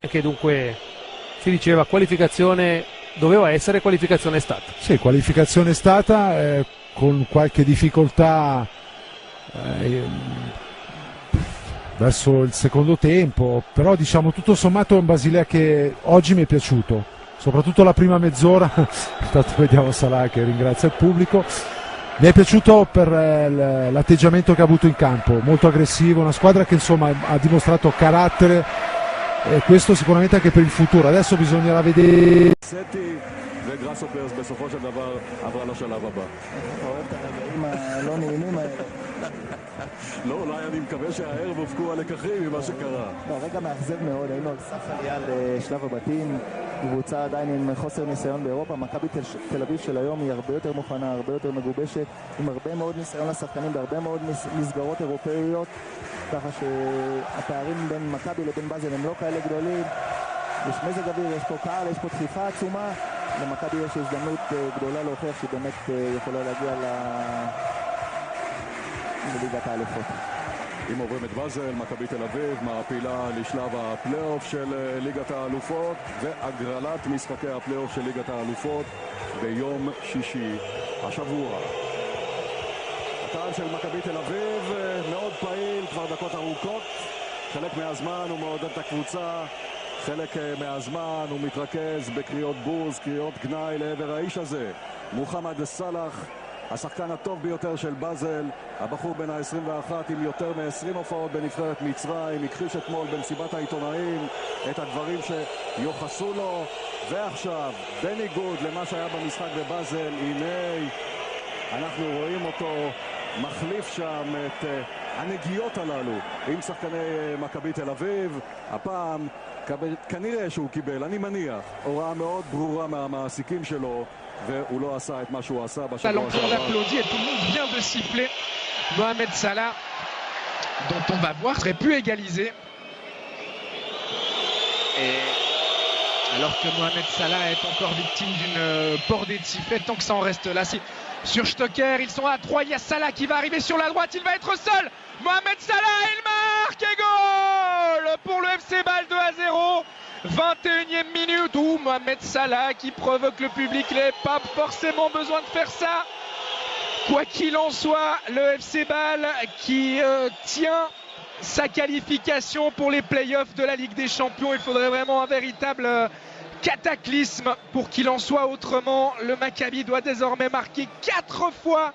Che dunque si diceva qualificazione, doveva essere, qualificazione è stata. Sì, qualificazione è stata, con qualche difficoltà verso il secondo tempo, però diciamo tutto sommato è un Basilea che oggi mi è piaciuto, soprattutto la prima mezz'ora. Intanto vediamo Salah che ringrazia il pubblico. Mi è piaciuto per l'atteggiamento che ha avuto in campo, molto aggressivo, una squadra che insomma ha dimostrato carattere, e questo sicuramente anche per il futuro. Adesso bisognerà vedere. וגראסהופרס בסופו של דבר עברה לשלב הבא. אתה אוהב את הרגעים הלא נעימים האלה. לא, אולי אני מקווה שהערב הופקו הלקחים ממה שקרה. רגע מאכזב מאוד, היינו על סף עלייה לשלב הבתים, קבוצה עדיין עם חוסר ניסיון באירופה. מכבי תל אביב של היום היא הרבה יותר מוכנה, הרבה יותר מגובשת, עם הרבה מאוד ניסיון לשחקנים בהרבה מאוד מסגרות אירופאיות, ככה שהפערים בין מכבי לבין באזל הם לא כאלה גדולים. יש מזג אוויר, יש פה קהל, יש פה דחיפה עצומה. למכבי יש הזדמנות גדולה להוכיח שהיא באמת יכולה להגיע לליגת האלופות. אם עוברים את באזל, מכבי תל אביב מעפילה לשלב הפלייאוף של ליגת האלופות והגרלת משחקי הפלייאוף של ליגת האלופות ביום שישי השבוע. הקהל של מכבי תל אביב מאוד פעיל כבר דקות ארוכות, חלק מהזמן הוא מעודד את הקבוצה, חלק מהזמן הוא מתרכז בקריאות בוז, קריאות גנאי לעבר האיש הזה, מוחמד סלאח, השחקן הטוב ביותר של באזל, הבחור בן ה-21 עם יותר מ-20 הופעות בנבחרת מצרים, הכחיש אתמול במסיבת העיתונאים את הדברים שיוחסו לו, ועכשיו בניגוד למה שהיה במשחק בבאזל, הנה אנחנו רואים אותו מחליף שם את הנגיעות הללו עם שחקני מכבי תל אביב. הפעם כנראה שהוא קיבל, אני מניח, הוראה מאוד ברורה מהמעסיקים שלו, והוא לא עשה את מה שהוא עשה בשבוע שעבר. L'entour applaudit et tout le monde vient de siffler. Mohamed Salah, dont on va voir, aurait pu égaliser. Et alors que Mohamed Salah est encore victime d'une bordée de sifflets, tant que ça en reste là, c'est sur Stocker, ils sont à 3, il y a Salah qui va arriver sur la droite, il va être seul. Mohamed Salah, il marque et goal pour le FC Bâle 2-0. 21e minute où Mohamed Salah qui provoque le public, il n'avait pas forcément besoin de faire ça. Quoi qu'il en soit, le FC Bâle qui tient sa qualification pour les playoffs de la Ligue des Champions. Il faudrait vraiment un véritable cataclysme pour qu'il en soit autrement. Le Maccabi doit désormais marquer 4 fois.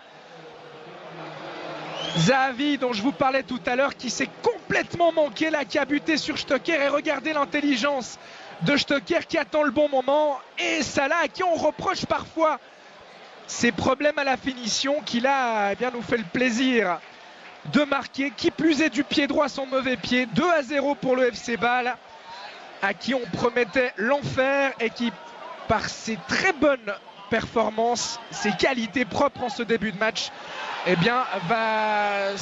Zahavi, dont je vous parlais tout à l'heure, qui s'est complètement manqué là, qui a buté sur Stocker, et regardez l'intelligence de Stocker qui attend le bon moment, et Salah à qui on reproche parfois ses problèmes à la finition, qui là eh bien, nous fait le plaisir de marquer, qui plus est du pied droit son mauvais pied. 2-0 pour le FC Bâle, à qui on promettait l'enfer et qui, par ses très bonnes performances, ses qualités propres en ce début de match, eh bien, va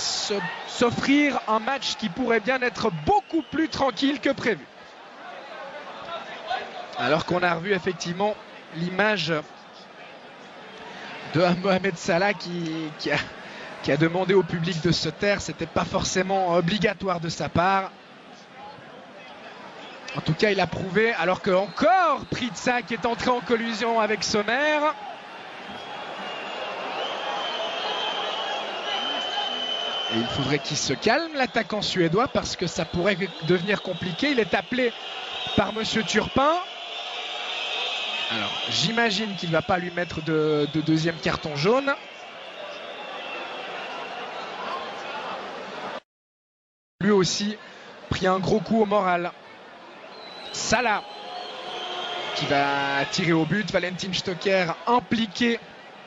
s'offrir un match qui pourrait bien être beaucoup plus tranquille que prévu. Alors qu'on a revu effectivement l'image de Mohamed Salah qui a demandé au public de se taire. C'était pas forcément obligatoire de sa part. En tout cas, il a prouvé, alors que encore Pritsa qui est entré en collision avec Sommer. Et il faudrait qu'il se calme, l'attaquant suédois, parce que ça pourrait devenir compliqué. Il est appelé par Monsieur Turpin. Alors, j'imagine qu'il ne va pas lui mettre de deuxième carton jaune. Lui aussi pris un gros coup au moral. Salah qui va tirer au but. Valentin Stocker impliqué.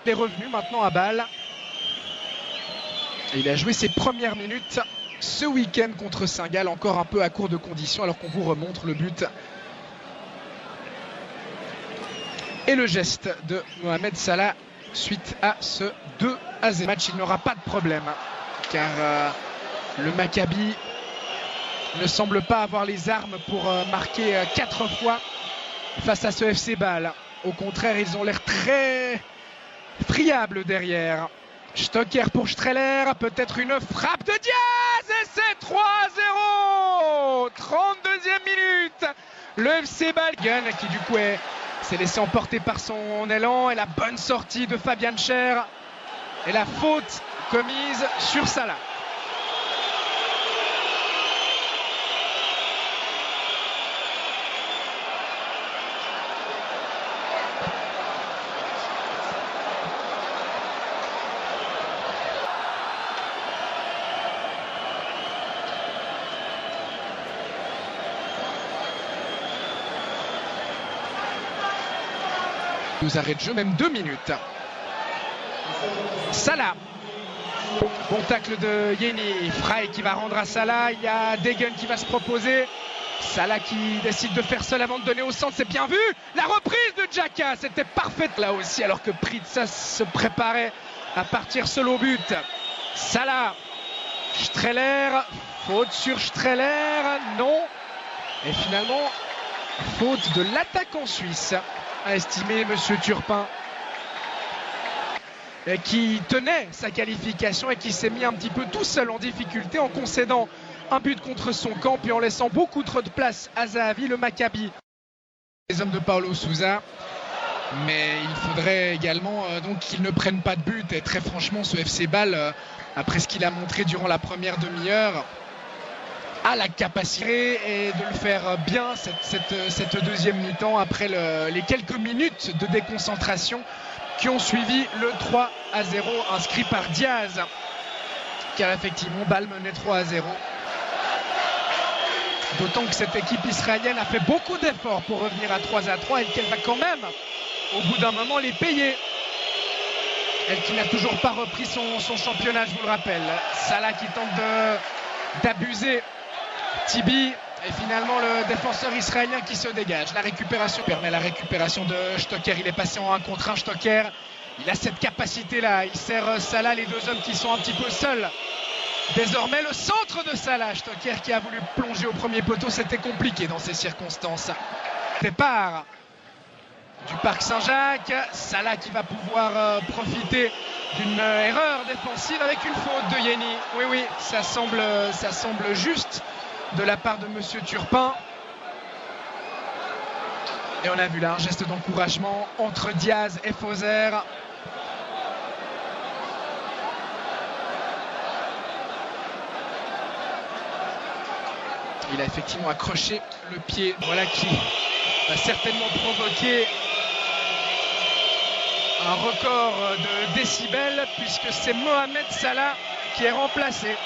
Il est revenu maintenant à Bâle. Et il a joué ses premières minutes ce week-end contre Saint-Gall, encore un peu à court de conditions, alors qu'on vous remontre le but. Et le geste de Mohamed Salah suite à ce 2-0 match. Il n'aura pas de problème, car le Maccabi ne semble pas avoir les armes pour marquer 4 fois face à ce FC Bâle. Au contraire, ils ont l'air très friables derrière. Stocker pour Streller, peut-être une frappe de Diaz, et c'est 3-0. 32e minute, Le FC Bâle qui du coup s'est laissé emporter par son élan, et la bonne sortie de Fabian Schär et la faute commise sur Salah. Nous arrête de jeu, même 2 minutes. Salah. Bon tacle de Yeni. Frey qui va rendre à Salah. Il y a Degen qui va se proposer. Salah qui décide de faire seul avant de donner au centre. C'est bien vu. La reprise de Xhaka. C'était parfaite là aussi, alors que Pritsas se préparait à partir seul au but. Salah. Streller. Faute sur Streller. Non. Et finalement, faute de l'attaquant suisse, a estimé Monsieur Turpin, qui tenait sa qualification et qui s'est mis un petit peu tout seul en difficulté en concédant un but contre son camp, puis en laissant beaucoup trop de place à Zahavi, le Maccabi. Les hommes de Paulo Sousa, mais il faudrait également donc qu'ils ne prennent pas de but. Et très franchement, ce FC Bâle, après ce qu'il a montré durant la première demi-heure, a la capacité et de le faire bien cette deuxième mi-temps, après les quelques minutes de déconcentration qui ont suivi le 3-0 inscrit par Diaz, car effectivement Bâle menait 3-0. D'autant que cette équipe israélienne a fait beaucoup d'efforts pour revenir à 3-3 et qu'elle va quand même au bout d'un moment les payer. Elle qui n'a toujours pas repris son championnat, je vous le rappelle. Salah qui tente d'abuser Tibi, et finalement le défenseur israélien qui se dégage. La récupération permet la récupération de Stocker. Il est passé en 1 contre 1. Stocker, il a cette capacité là. Il sert Salah, les deux hommes qui sont un petit peu seuls. Désormais le centre de Salah. Stocker qui a voulu plonger au premier poteau. C'était compliqué dans ces circonstances. Départ du Parc Saint-Jacques. Salah qui va pouvoir profiter d'une erreur défensive avec une faute de Yeni. Oui, ça semble juste de la part de Monsieur Turpin. Et on a vu là un geste d'encouragement entre Diaz et Fauser. Il a effectivement accroché le pied, voilà, qui va certainement provoquer un record de décibels, puisque c'est Mohamed Salah qui est remplacé.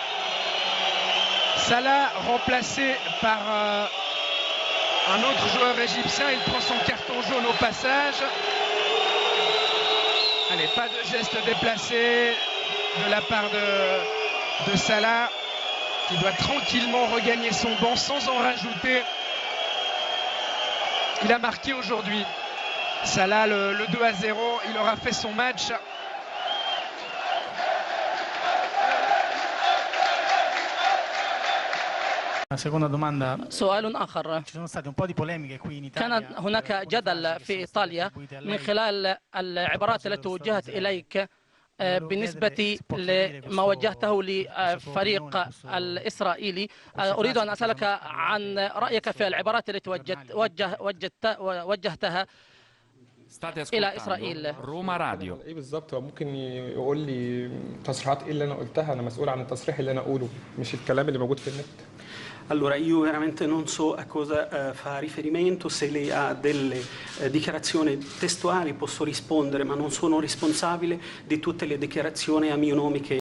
Salah remplacé par un autre joueur égyptien. Il prend son carton jaune au passage. Allez, pas de geste déplacé de la part de Salah, qui doit tranquillement regagner son banc sans en rajouter. Il a marqué aujourd'hui. Salah, le 2-0, il aura fait son match. Seconda domanda. سؤال آخر. Ci sono state un po' di polemiche qui in كان Italia. هناك جدل في إيطاليا من خلال العبارات التي وجهت إليك بالنسبة لما وجهته لفريق الإسرائيلي. أريد أن أسألك عن رأيك في العبارات التي وجهتها إلى إسرائيل. روما راديو. ايه بالظبط؟ هو ممكن يقول لي تصريحات ايه اللي انا قلتها؟ انا مسؤول عن التصريح اللي انا اقوله، مش الكلام اللي موجود في النت. Allora, io veramente non so a cosa fa riferimento. Se lei ha delle dichiarazioni testuali posso rispondere, ma non sono responsabile di tutte le dichiarazioni a mio nome che